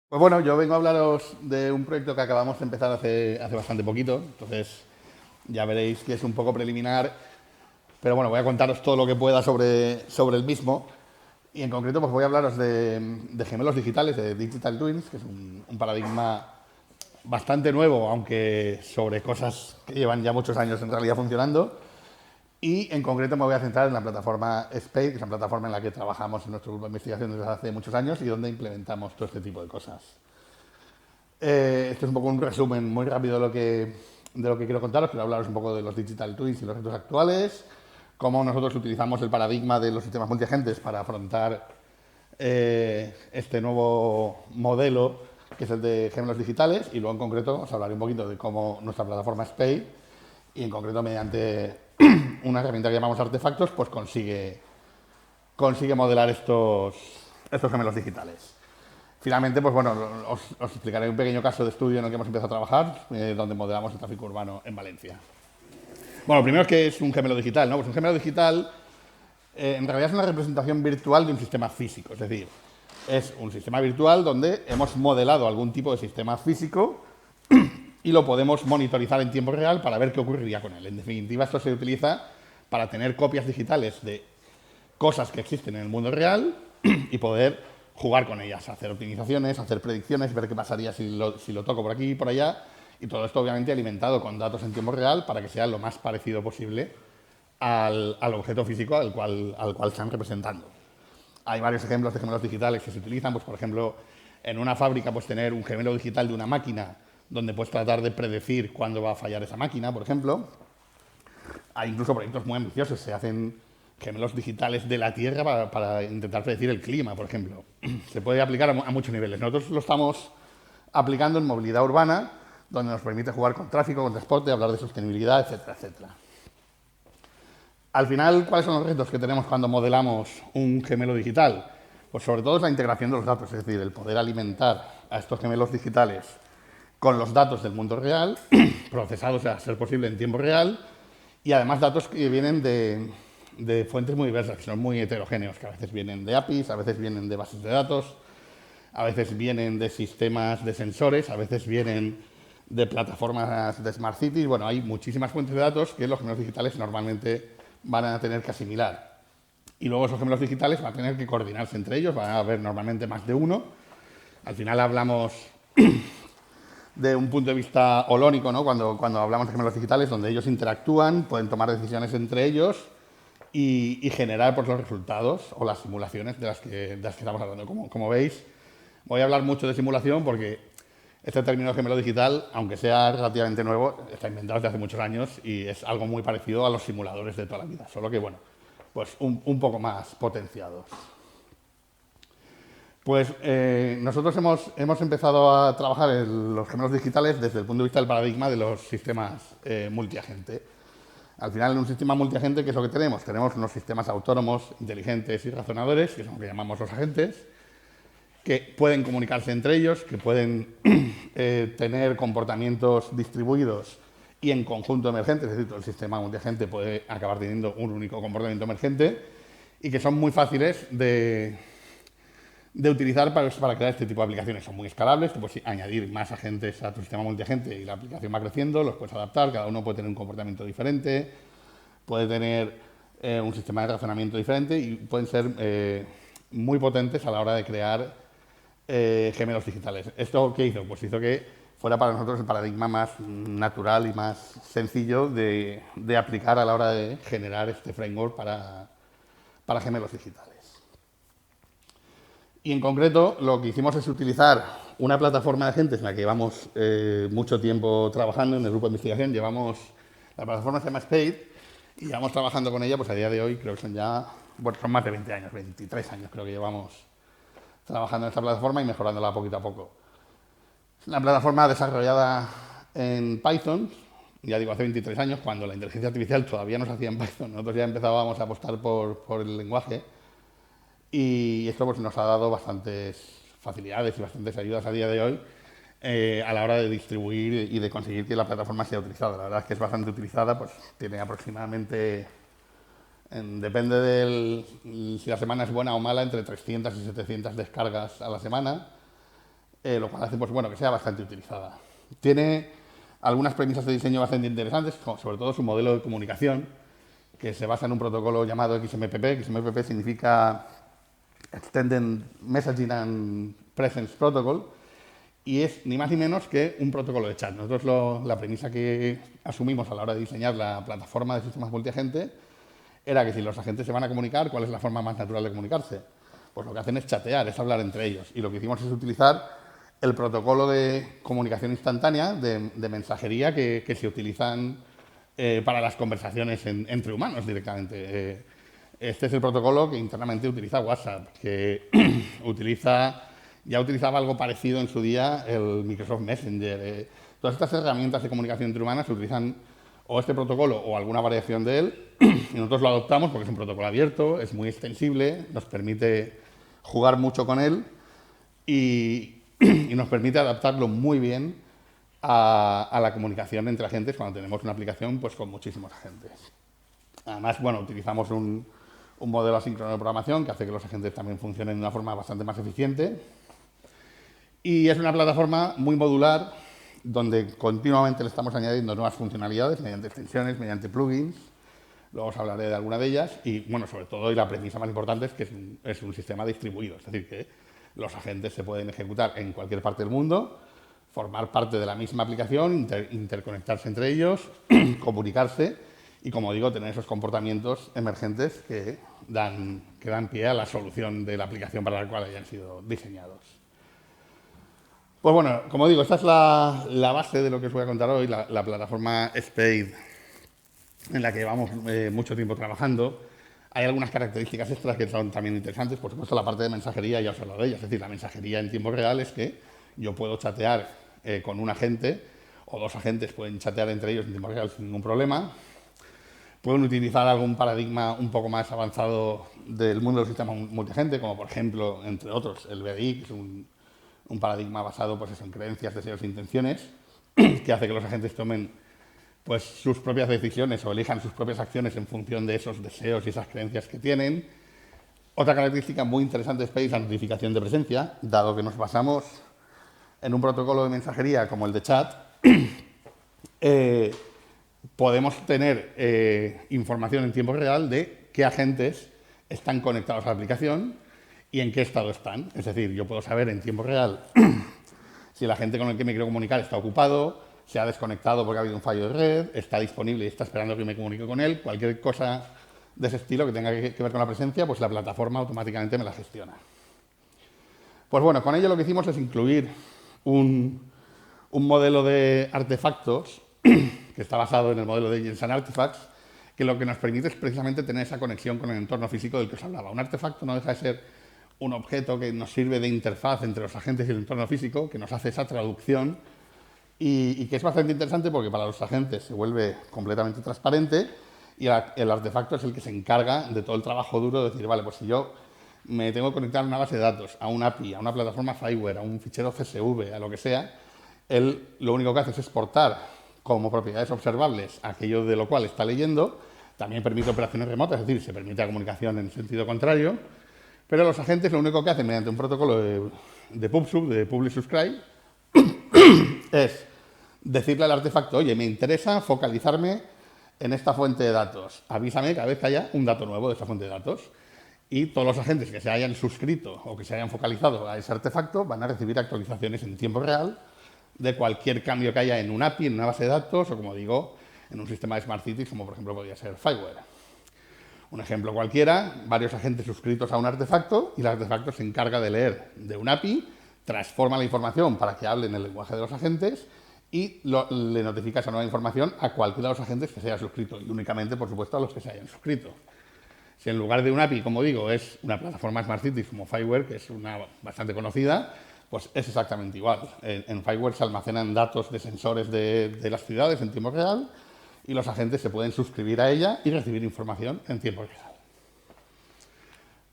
Pues bueno, yo vengo a hablaros de un proyecto que acabamos de empezar hace bastante poquito, entonces ya veréis que es un poco preliminar, pero bueno, voy a contaros todo lo que pueda sobre el mismo. Y en concreto, pues voy a hablaros de gemelos digitales, de Digital Twins, que es un paradigma bastante nuevo, aunque sobre cosas que llevan ya muchos años en realidad funcionando. Y en concreto me voy a centrar en la plataforma Spade, que es una plataforma en la que trabajamos en nuestro grupo de investigación desde hace muchos años y donde implementamos todo este tipo de cosas. Este es un poco un resumen muy rápido de lo que quiero contaros. Quiero hablaros un poco de los digital twins y los retos actuales, cómo nosotros utilizamos el paradigma de los sistemas multiagentes para afrontar este nuevo modelo que es el de gemelos digitales, y luego en concreto os hablaré un poquito de cómo nuestra plataforma Spade, y en concreto mediante una herramienta que llamamos artefactos, pues consigue modelar estos gemelos digitales. Finalmente, pues bueno, os explicaré un pequeño caso de estudio en el que hemos empezado a trabajar, donde modelamos el tráfico urbano en Valencia. Bueno, lo primero es que es un gemelo digital, ¿no? Pues un gemelo digital en realidad es una representación virtual de un sistema físico, es decir, es un sistema virtual donde hemos modelado algún tipo de sistema físico y lo podemos monitorizar en tiempo real para ver qué ocurriría con él. En definitiva, esto se utiliza para tener copias digitales de cosas que existen en el mundo real y poder jugar con ellas, hacer optimizaciones, hacer predicciones, ver qué pasaría si lo toco por aquí y por allá, y todo esto obviamente alimentado con datos en tiempo real para que sea lo más parecido posible al objeto físico al cual están representando. Hay varios ejemplos de gemelos digitales que se utilizan, pues por ejemplo, en una fábrica pues tener un gemelo digital de una máquina donde puedes tratar de predecir cuándo va a fallar esa máquina, por ejemplo. Hay incluso proyectos muy ambiciosos, se hacen gemelos digitales de la Tierra para intentar predecir el clima, por ejemplo. Se puede aplicar a muchos niveles. Nosotros lo estamos aplicando en movilidad urbana, donde nos permite jugar con tráfico, con transporte, hablar de sostenibilidad, etcétera, etcétera. Al final, ¿cuáles son los retos que tenemos cuando modelamos un gemelo digital? Pues sobre todo es la integración de los datos, es decir, el poder alimentar a estos gemelos digitales con los datos del mundo real, procesados a ser posible en tiempo real, y además datos que vienen de fuentes muy diversas, que son muy heterogéneos, que a veces vienen de APIs, a veces vienen de bases de datos, a veces vienen de sistemas de sensores, a veces vienen de plataformas de Smart Cities. Bueno, hay muchísimas fuentes de datos que los gemelos digitales normalmente van a tener que asimilar. Y luego esos gemelos digitales van a tener que coordinarse entre ellos, van a haber normalmente más de uno. Al final hablamos de un punto de vista holónico, ¿no? Cuando hablamos de gemelos digitales, donde ellos interactúan, pueden tomar decisiones entre ellos y generar pues, los resultados o las simulaciones de las que estamos hablando. Como veis, voy a hablar mucho de simulación porque este término gemelo digital, aunque sea relativamente nuevo, está inventado desde hace muchos años y es algo muy parecido a los simuladores de toda la vida, solo que, bueno, pues un poco más potenciados. Pues nosotros hemos empezado a trabajar en los gemelos digitales desde el punto de vista del paradigma de los sistemas multiagente. Al final, en un sistema multiagente, ¿qué es lo que tenemos? Tenemos unos sistemas autónomos, inteligentes y razonadores, que son lo que llamamos los agentes, que pueden comunicarse entre ellos, que pueden tener comportamientos distribuidos y en conjunto emergentes, es decir, todo el sistema multiagente puede acabar teniendo un único comportamiento emergente, y que son muy fáciles de utilizar para crear este tipo de aplicaciones. Son muy escalables, tú puedes añadir más agentes a tu sistema multiagente y la aplicación va creciendo, los puedes adaptar, cada uno puede tener un comportamiento diferente, puede tener un sistema de razonamiento diferente y pueden ser muy potentes a la hora de crear gemelos digitales. ¿Esto qué hizo? Pues hizo que fuera para nosotros el paradigma más natural y más sencillo de aplicar a la hora de generar este framework para gemelos digitales. Y en concreto lo que hicimos es utilizar una plataforma de agentes en la que llevamos mucho tiempo trabajando en el grupo de investigación. La plataforma se llama Spade y llevamos trabajando con ella, pues a día de hoy creo que son más de 20 años, 23 años creo que llevamos trabajando en esta plataforma y mejorándola poquito a poco. Es una plataforma desarrollada en Python, ya digo, hace 23 años, cuando la inteligencia artificial todavía no se hacía en Python. Nosotros ya empezábamos a apostar por el lenguaje y esto pues, nos ha dado bastantes facilidades y bastantes ayudas a día de hoy a la hora de distribuir y de conseguir que la plataforma sea utilizada. La verdad es que es bastante utilizada, pues tiene aproximadamente, depende si la semana es buena o mala, entre 300 y 700 descargas a la semana. lo cual hace pues, bueno, que sea bastante utilizada. Tiene algunas premisas de diseño bastante interesantes, como sobre todo su modelo de comunicación, que se basa en un protocolo llamado XMPP. XMPP significa Extended Messaging and Presence Protocol, y es ni más ni menos que un protocolo de chat. Nosotros la premisa que asumimos a la hora de diseñar la plataforma de sistemas multiagente era que si los agentes se van a comunicar, ¿cuál es la forma más natural de comunicarse? Pues lo que hacen es chatear, es hablar entre ellos. Y lo que hicimos es utilizar el protocolo de comunicación instantánea, de mensajería que se utilizan para las conversaciones entre humanos directamente. Este es el protocolo que internamente utiliza WhatsApp, que ya utilizaba algo parecido en su día el Microsoft Messenger. Todas estas herramientas de comunicación entre humanos se utilizan o este protocolo o alguna variación de él, y nosotros lo adoptamos porque es un protocolo abierto, es muy extensible, nos permite jugar mucho con él y nos permite adaptarlo muy bien a la comunicación entre agentes cuando tenemos una aplicación pues, con muchísimos agentes. Además, bueno, utilizamos un modelo asíncrono de programación que hace que los agentes también funcionen de una forma bastante más eficiente. Y es una plataforma muy modular, donde continuamente le estamos añadiendo nuevas funcionalidades mediante extensiones, mediante plugins. Luego os hablaré de alguna de ellas. Y, bueno, sobre todo, y la premisa más importante es que es un sistema distribuido. Es decir, que los agentes se pueden ejecutar en cualquier parte del mundo, formar parte de la misma aplicación, interconectarse entre ellos, comunicarse y, como digo, tener esos comportamientos emergentes que dan pie a la solución de la aplicación para la cual hayan sido diseñados. Pues bueno, como digo, esta es la base de lo que os voy a contar hoy, la plataforma Spade, en la que llevamos mucho tiempo trabajando. Hay algunas características extras que son también interesantes. Por supuesto, la parte de mensajería, ya os he hablado de ella. Es decir, la mensajería en tiempo real es que yo puedo chatear con un agente, o dos agentes pueden chatear entre ellos en tiempo real sin ningún problema. Pueden utilizar algún paradigma un poco más avanzado del mundo del sistema multiagente, como por ejemplo, entre otros, el BDI, que es un paradigma basado pues, en creencias, deseos e intenciones, que hace que los agentes tomen pues, sus propias decisiones o elijan sus propias acciones en función de esos deseos y esas creencias que tienen. Otra característica muy interesante de Spade es la notificación de presencia, dado que nos basamos en un protocolo de mensajería como el de chat, podemos tener información en tiempo real de qué agentes están conectados a la aplicación y en qué estado están. Es decir, yo puedo saber en tiempo real si el agente con el que me quiero comunicar está ocupado, se ha desconectado porque ha habido un fallo de red, está disponible y está esperando que me comunique con él. Cualquier cosa de ese estilo que tenga que ver con la presencia, pues la plataforma automáticamente me la gestiona. Pues bueno, con ello lo que hicimos es incluir un modelo de artefactos que está basado en el modelo de Agents and Artifacts, que lo que nos permite es precisamente tener esa conexión con el entorno físico del que os hablaba. Un artefacto no deja de ser un objeto que nos sirve de interfaz entre los agentes y el entorno físico, que nos hace esa traducción y que es bastante interesante porque para los agentes se vuelve completamente transparente y el artefacto es el que se encarga de todo el trabajo duro de decir, vale, pues si yo me tengo que conectar a una base de datos, a un API, a una plataforma Fireware, a un fichero CSV, a lo que sea, él lo único que hace es exportar como propiedades observables aquello de lo cual está leyendo. También permite operaciones remotas, es decir, se permite la comunicación en sentido contrario, pero los agentes lo único que hacen mediante un protocolo de PubSub, de Publish Subscribe, es decirle al artefacto, oye, me interesa focalizarme en esta fuente de datos, avísame cada vez que haya un dato nuevo de esta fuente de datos. Y todos los agentes que se hayan suscrito o que se hayan focalizado a ese artefacto van a recibir actualizaciones en tiempo real de cualquier cambio que haya en un API, en una base de datos o, como digo, en un sistema de Smart Cities, como por ejemplo podría ser Fireware. Un ejemplo cualquiera, varios agentes suscritos a un artefacto y el artefacto se encarga de leer de un API, transforma la información para que hable en el lenguaje de los agentes y le notifica esa nueva información a cualquiera de los agentes que se haya suscrito y únicamente, por supuesto, a los que se hayan suscrito. Si en lugar de un API, como digo, es una plataforma Smart Cities como Fireware, que es una bastante conocida, pues es exactamente igual. En Fireware se almacenan datos de sensores de las ciudades en tiempo real y los agentes se pueden suscribir a ella y recibir información en tiempo real.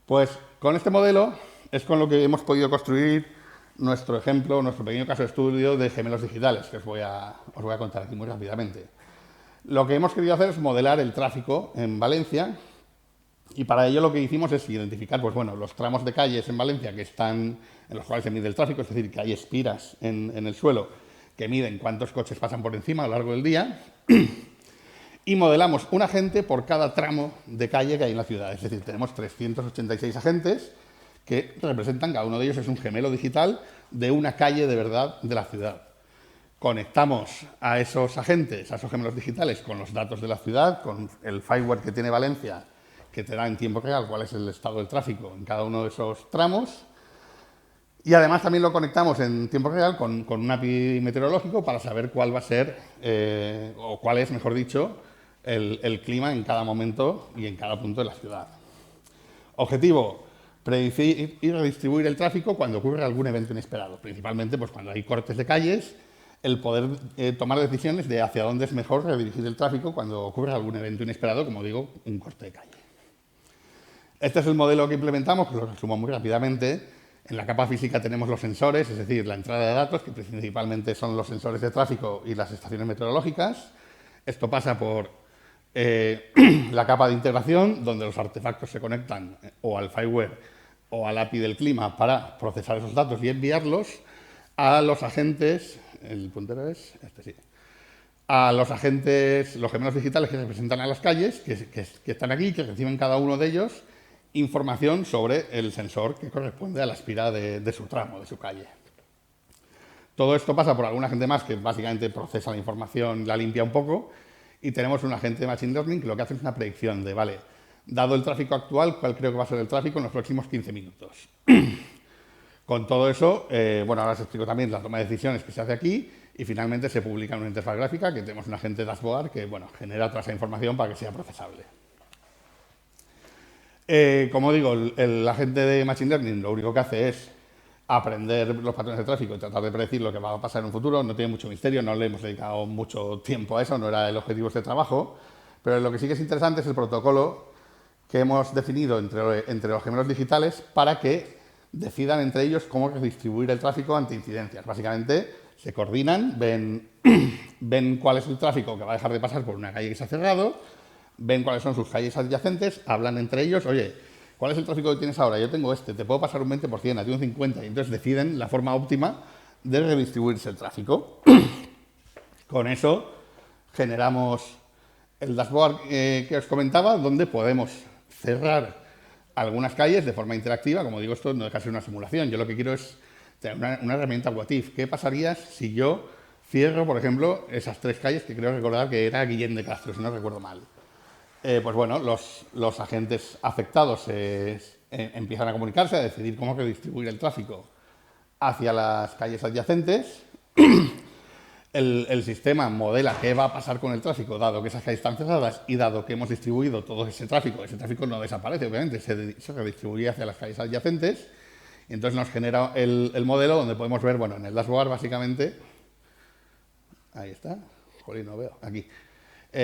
Pues con este modelo es con lo que hemos podido construir nuestro ejemplo, nuestro pequeño caso de estudio de gemelos digitales, que os voy a contar aquí muy rápidamente. Lo que hemos querido hacer es modelar el tráfico en Valencia Y para ello lo que hicimos es identificar pues, bueno, los tramos de calles en Valencia que están, en los cuales se mide el tráfico, es decir, que hay espiras en el suelo que miden cuántos coches pasan por encima a lo largo del día, y modelamos un agente por cada tramo de calle que hay en la ciudad. Es decir, tenemos 386 agentes que representan, cada uno de ellos es un gemelo digital de una calle de verdad de la ciudad. Conectamos a esos agentes, a esos gemelos digitales, con los datos de la ciudad, con el fireware que tiene Valencia, que te da en tiempo real cuál es el estado del tráfico en cada uno de esos tramos. Y además también lo conectamos en tiempo real con un API meteorológico para saber cuál va a ser, o cuál es, mejor dicho, el clima en cada momento y en cada punto de la ciudad. Objetivo: predecir y redistribuir el tráfico cuando ocurre algún evento inesperado, principalmente pues, cuando hay cortes de calles, el poder tomar decisiones de hacia dónde es mejor redirigir el tráfico cuando ocurre algún evento inesperado, como digo, un corte de calle. Este es el modelo que implementamos, que lo resumo muy rápidamente. En la capa física tenemos los sensores, es decir, la entrada de datos, que principalmente son los sensores de tráfico y las estaciones meteorológicas. Esto pasa por la capa de integración, donde los artefactos se conectan o al fireware o al API del clima para procesar esos datos y enviarlos a los agentes, el puntero es este, sí, a los agentes, los gemelos digitales que representan a las calles, que están aquí, que reciben cada uno de ellos información sobre el sensor que corresponde a la espira de su tramo, de su calle. Todo esto pasa por algún agente más que básicamente procesa la información, la limpia un poco, y tenemos un agente de Machine Learning que lo que hace es una predicción de, vale, dado el tráfico actual, ¿cuál creo que va a ser el tráfico en los próximos 15 minutos? Con todo eso, bueno, ahora os explico también la toma de decisiones que se hace aquí y finalmente se publica en una interfaz gráfica que tenemos un agente dashboard que, bueno, genera toda esa información para que sea procesable. Como digo, el agente de Machine Learning lo único que hace es aprender los patrones de tráfico y tratar de predecir lo que va a pasar en un futuro. No tiene mucho misterio, no le hemos dedicado mucho tiempo a eso, no era el objetivo de este trabajo. Pero lo que sí que es interesante es el protocolo que hemos definido entre los gemelos digitales para que decidan entre ellos cómo redistribuir el tráfico ante incidencias. Básicamente se coordinan, ven cuál es el tráfico que va a dejar de pasar por una calle que se ha cerrado, ven cuáles son sus calles adyacentes, hablan entre ellos, oye, ¿cuál es el tráfico que tienes ahora? Yo tengo este, te puedo pasar un 20%, a ti un 50%, y entonces deciden la forma óptima de redistribuirse el tráfico. Con eso generamos el dashboard que os comentaba, donde podemos cerrar algunas calles de forma interactiva. Como digo, esto no deja de ser una simulación. Yo lo que quiero es tener una herramienta what if. ¿Qué pasaría si yo cierro, por ejemplo, esas 3 calles que creo recordar que era Guillén de Castro, si no recuerdo mal? Pues bueno, los agentes afectados empiezan a comunicarse, a decidir cómo redistribuir el tráfico hacia las calles adyacentes. El sistema modela qué va a pasar con el tráfico, dado que esas calles están cerradas y dado que hemos distribuido todo ese tráfico no desaparece, obviamente, se redistribuye hacia las calles adyacentes. Y entonces nos genera el modelo donde podemos ver, bueno, en el dashboard básicamente, ahí está, jolín, no veo, aquí.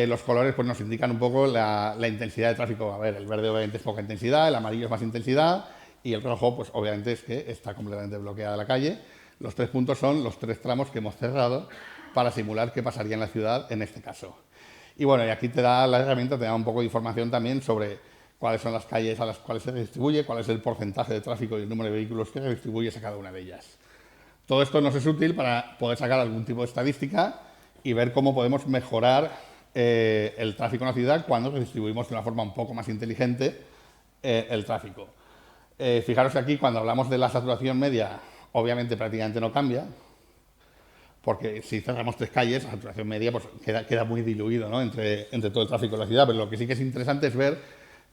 Los colores pues, nos indican un poco la intensidad de tráfico. A ver, el verde obviamente es poca intensidad, el amarillo es más intensidad y el rojo, pues obviamente es que está completamente bloqueada la calle. Los 3 puntos son los 3 tramos que hemos cerrado para simular qué pasaría en la ciudad en este caso. Y bueno, y aquí te da la herramienta, te da un poco de información también sobre cuáles son las calles a las cuales se redistribuye, cuál es el porcentaje de tráfico y el número de vehículos que redistribuyes a cada una de ellas. Todo esto nos es útil para poder sacar algún tipo de estadística y ver cómo podemos mejorar el tráfico en la ciudad cuando redistribuimos de una forma un poco más inteligente el tráfico. Fijaros que aquí cuando hablamos de la saturación media, obviamente prácticamente no cambia, porque si cerramos 3 calles, la saturación media pues, queda muy diluido, ¿no? entre todo el tráfico de la ciudad, pero lo que sí que es interesante es ver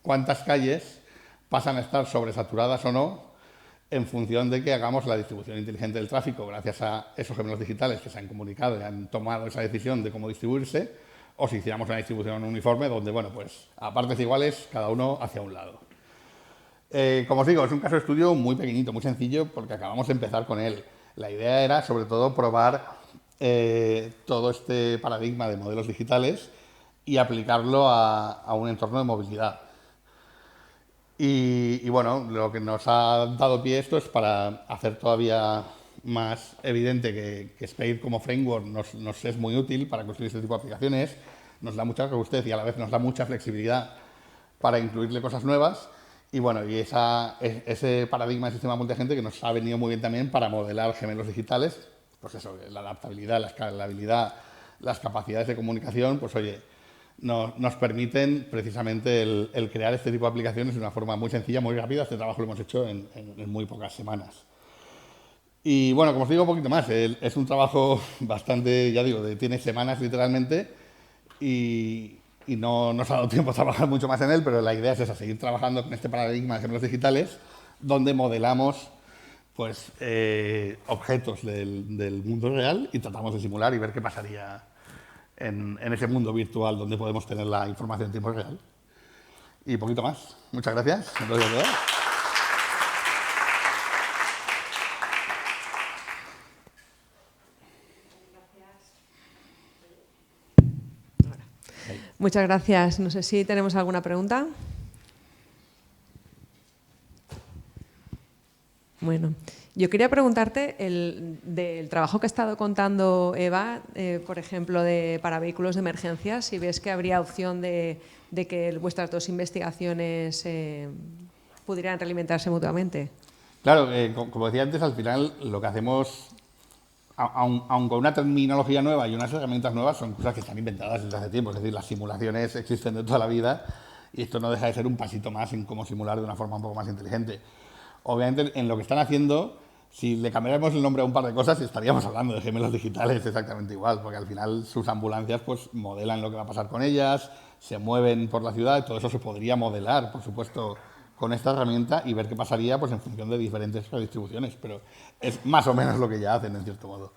cuántas calles pasan a estar sobresaturadas o no en función de que hagamos la distribución inteligente del tráfico gracias a esos gemelos digitales que se han comunicado y han tomado esa decisión de cómo distribuirse, o si hiciéramos una distribución uniforme donde, bueno, pues a partes iguales, cada uno hacia un lado. Como os digo, es un caso de estudio muy pequeñito, muy sencillo, porque acabamos de empezar con él. La idea era, sobre todo, probar todo este paradigma de modelos digitales y aplicarlo a un entorno de movilidad. Y bueno, lo que nos ha dado pie esto es para hacer todavía más evidente que Spade como framework nos es muy útil para construir este tipo de aplicaciones, nos da mucha robustez y a la vez nos da mucha flexibilidad para incluirle cosas nuevas. Y bueno, y ese paradigma de sistema multiagente que nos ha venido muy bien también para modelar gemelos digitales, pues eso, la adaptabilidad, la escalabilidad, las capacidades de comunicación, pues oye, nos permiten precisamente el crear este tipo de aplicaciones de una forma muy sencilla, muy rápida. Este trabajo lo hemos hecho en muy pocas semanas. Y bueno, como os digo un poquito más, es un trabajo bastante, ya digo, tiene semanas literalmente y no nos ha dado tiempo a trabajar mucho más en él, pero la idea es esa, seguir trabajando con este paradigma de gemelos digitales donde modelamos pues, objetos del mundo real y tratamos de simular y ver qué pasaría en ese mundo virtual donde podemos tener la información en tiempo real. Y poquito más. Muchas gracias. Muchas gracias. No sé si tenemos alguna pregunta. Bueno, yo quería preguntarte del trabajo que ha estado contando Eva, por ejemplo, para vehículos de emergencia, si ves que habría opción de que vuestras dos investigaciones pudieran realimentarse mutuamente. Claro, como decía antes, al final lo que hacemos, aun con una terminología nueva y unas herramientas nuevas, son cosas que están inventadas desde hace tiempo. Es decir, las simulaciones existen de toda la vida y esto no deja de ser un pasito más en cómo simular de una forma un poco más inteligente. Obviamente, en lo que están haciendo, si le cambiáramos el nombre a un par de cosas, estaríamos hablando de gemelos digitales exactamente igual, porque al final sus ambulancias pues modelan lo que va a pasar con ellas, se mueven por la ciudad, y todo eso se podría modelar, por supuesto, con esta herramienta y ver qué pasaría pues en función de diferentes redistribuciones, pero es más o menos lo que ya hacen, en cierto modo.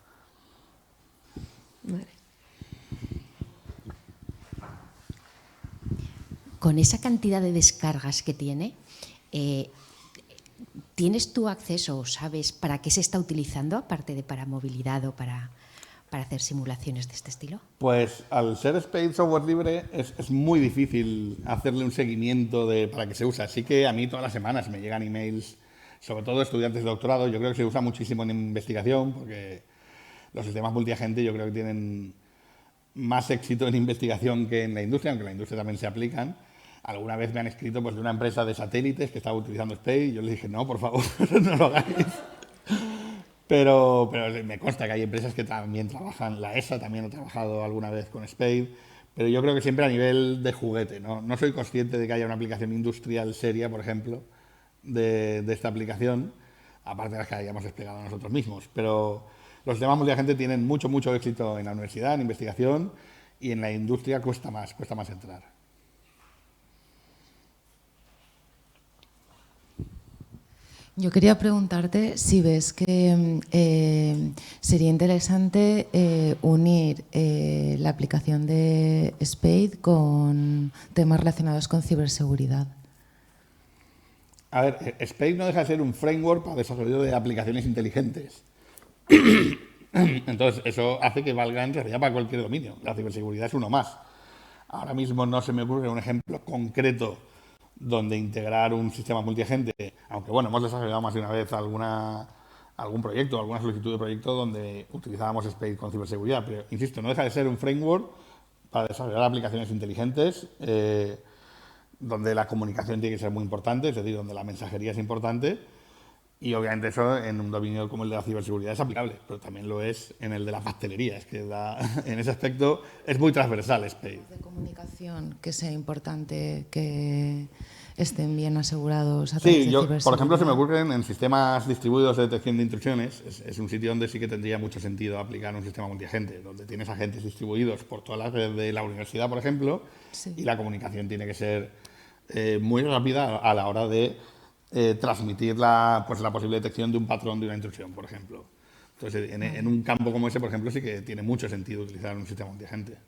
Vale. Con esa cantidad de descargas que tiene, ¿tienes tú acceso o sabes para qué se está utilizando, aparte de para movilidad o para hacer simulaciones de este estilo? Pues al ser Spade software libre es muy difícil hacerle un seguimiento para que se use. Así que a mí todas las semanas me llegan emails, sobre todo de estudiantes de doctorado. Yo creo que se usa muchísimo en investigación porque los sistemas multiagente yo creo que tienen más éxito en investigación que en la industria, aunque en la industria también se aplican. Alguna vez me han escrito pues, de una empresa de satélites que estaba utilizando Spade y yo les dije, no, por favor, no lo hagáis. Pero me consta que hay empresas que también trabajan, la ESA también ha trabajado alguna vez con Spade, pero yo creo que siempre a nivel de juguete. No soy consciente de que haya una aplicación industrial seria, por ejemplo, de esta aplicación, aparte de las que hayamos desplegado nosotros mismos. Pero los sistemas multiagente tienen mucho éxito en la universidad, en investigación, y en la industria cuesta más entrar. Yo quería preguntarte si ves que sería interesante unir la aplicación de Spade con temas relacionados con ciberseguridad. A ver, Spade no deja de ser un framework para desarrollo de aplicaciones inteligentes. Entonces, eso hace que valga en realidad para cualquier dominio. La ciberseguridad es uno más. Ahora mismo no se me ocurre un ejemplo concreto donde integrar un sistema multiagente, aunque bueno, hemos desarrollado más de una vez algún proyecto, alguna solicitud de proyecto donde utilizábamos Spade con ciberseguridad, pero insisto, no deja de ser un framework para desarrollar aplicaciones inteligentes donde la comunicación tiene que ser muy importante, es decir, donde la mensajería es importante y obviamente eso en un dominio como el de la ciberseguridad es aplicable, pero también lo es en el de la pastelería, es que en ese aspecto es muy transversal Spade. De comunicación, que sea importante que estén bien asegurados a través de ciberseguridad. Por ejemplo, se me ocurren en sistemas distribuidos de detección de intrusiones, es un sitio donde sí que tendría mucho sentido aplicar un sistema multiagente, donde tienes agentes distribuidos por toda la red de la universidad, por ejemplo, sí. Y la comunicación tiene que ser muy rápida a la hora de transmitir la posible detección de un patrón de una intrusión, por ejemplo. Entonces, en un campo como ese, por ejemplo, sí que tiene mucho sentido utilizar un sistema multiagente.